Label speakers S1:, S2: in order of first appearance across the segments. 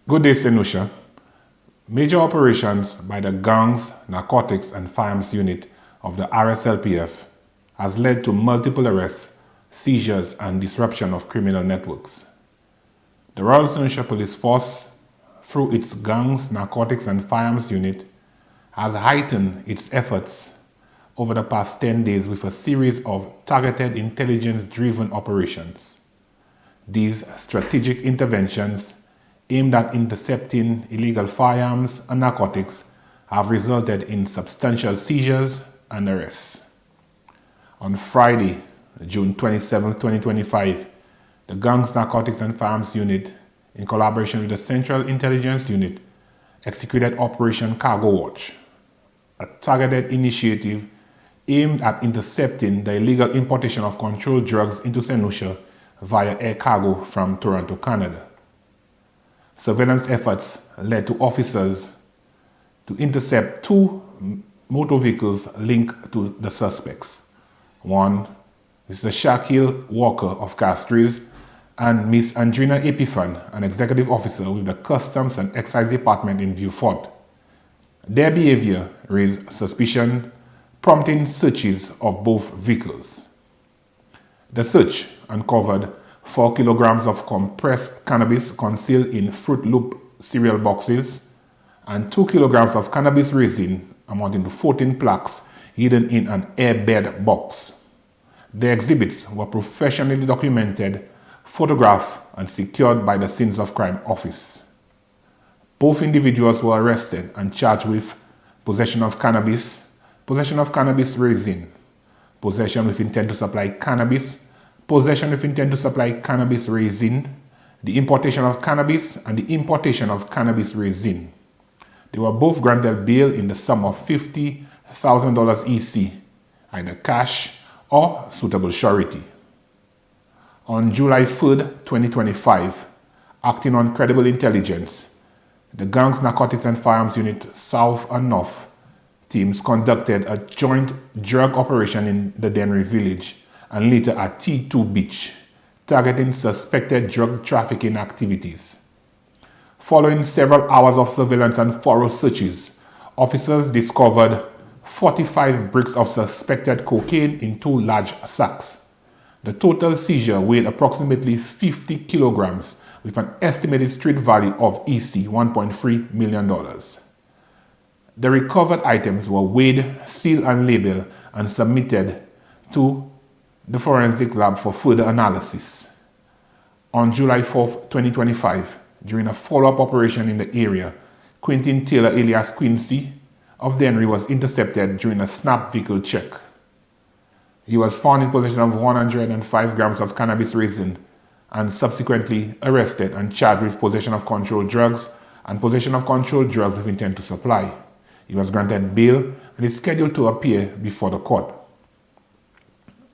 S1: Good day, Saint Lucia. Major operations by the GANGS, Narcotics and Firearms Unit of the RSLPF has led to multiple arrests, seizures and disruption of criminal networks. The Royal Saint Lucia Police Force, through its GANGS, Narcotics and Firearms Unit, has heightened its efforts over the past 10 days with a series of targeted intelligence-driven operations. These strategic interventions aimed at intercepting illegal firearms and narcotics have resulted in substantial seizures and arrests. On Friday, June 27, 2025, the GANGS Narcotics and Firearms Unit, in collaboration with the Central Intelligence Unit, executed Operation Cargo Watch, a targeted initiative aimed at intercepting the illegal importation of controlled drugs into Saint Lucia via air cargo from Toronto, Canada. Surveillance efforts led to officers to intercept two motor vehicles linked to the suspects. One is the Shaquille Walker of Castries and Ms. Andrina Epiphane, an executive officer with the Customs and Excise Department in Vieux Fort. Their behavior raised suspicion, prompting searches of both vehicles. The search uncovered 4 kilograms of compressed cannabis concealed in Fruit Loop cereal boxes and 2 kilograms of cannabis resin amounting to 14 plaques hidden in an airbed box. The exhibits were professionally documented, photographed, and secured by the Scenes of Crime Office. Both individuals were arrested and charged with possession of cannabis resin, possession with intent to supply cannabis, possession with intent to supply cannabis resin, the importation of cannabis, and the importation of cannabis resin. They were both granted bail in the sum of $50,000 EC, either cash or suitable surety. On July 3rd, 2025, acting on credible intelligence, the GANGS Narcotics and Firearms Unit South and North teams conducted a joint drug operation in the Dennery Village and later at T2 Beach, targeting suspected drug trafficking activities. Following several hours of surveillance and thorough searches, officers discovered 45 bricks of suspected cocaine in 2 large sacks. The total seizure weighed approximately 50 kilograms with an estimated street value of EC $1.3 million. The recovered items were weighed, sealed and labeled and submitted to the forensic lab for further analysis. On July 4th, 2025, during a follow-up operation in the area, Quentin Taylor alias Quincy of Dennery was intercepted during a snap vehicle check. He was found in possession of 105 grams of cannabis resin and subsequently arrested and charged with possession of controlled drugs and possession of controlled drugs with intent to supply. He was granted bail and is scheduled to appear before the court.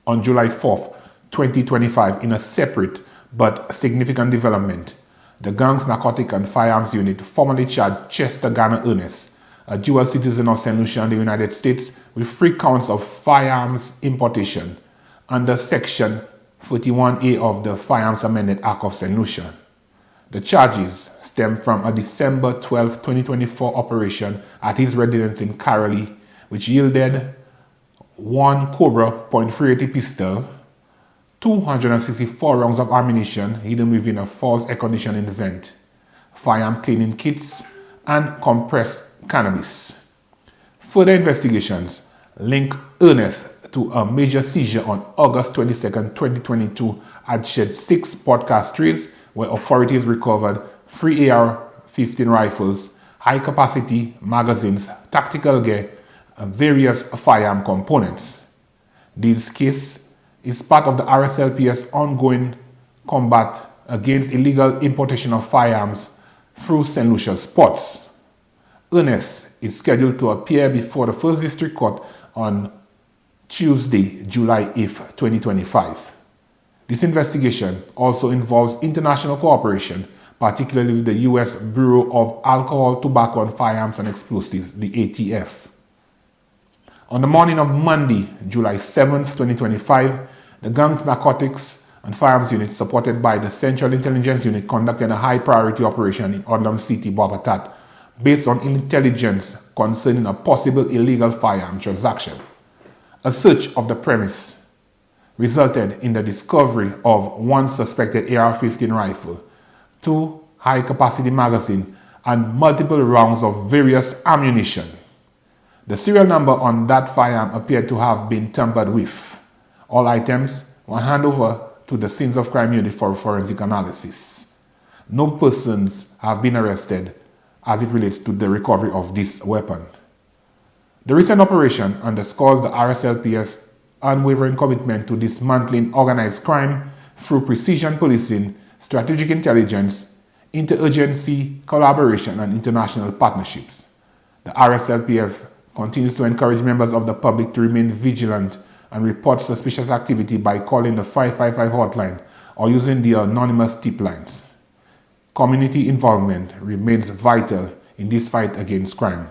S1: On July 4th, 2025, in a separate but significant development, the GANGS Narcotics and Firearms Unit formally charged Chester Garner Ernest, a dual citizen of Saint Lucia and the United States, with 3 counts of firearms importation under Section 41A of the Firearms Amended Act of Saint Lucia. The charges stem from a December 12, 2024 operation at his residence in Carolee, which yielded 1 Cobra .380 pistol, 264 rounds of ammunition hidden within a false air conditioning vent, firearm cleaning kits, and compressed cannabis. Further investigations link Ernest to a major seizure on August 22, 2022 at Shed 6 Port Castries, where authorities recovered 3 AR-15 rifles, high-capacity magazines, tactical gear, and various firearm components. This case is part of the RSLPF's ongoing combat against illegal importation of firearms through Saint Lucia's ports. Ernest is scheduled to appear before the 1st District Court on Tuesday, July 8, 2025. This investigation also involves international cooperation, particularly with the U.S. Bureau of Alcohol, Tobacco and Firearms and Explosives, the ATF. On the morning of Monday, July 7, 2025, the GANGS Narcotics and Firearms Unit, supported by the Central Intelligence Unit, conducted a high-priority operation in Odlum City, Bogatat, based on intelligence concerning a possible illegal firearm transaction. A search of the premise resulted in the discovery of one suspected AR-15 rifle, 2 high-capacity magazines, and multiple rounds of various ammunition. The serial number on that firearm appeared to have been tampered with. All items were handed over to the Scenes of Crime Unit for forensic analysis. No persons have been arrested as it relates to the recovery of this weapon. The recent operation underscores the RSLPF's unwavering commitment to dismantling organized crime through precision policing, strategic intelligence, interagency collaboration, and international partnerships. The RSLPF continues to encourage members of the public to remain vigilant and report suspicious activity by calling the 555 hotline or using the anonymous tip lines. Community involvement remains vital in this fight against crime.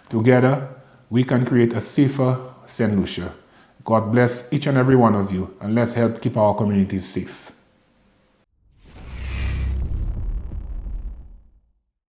S1: Together, we can create a safer Saint Lucia. God bless each and every one of you, and let's help keep our communities safe.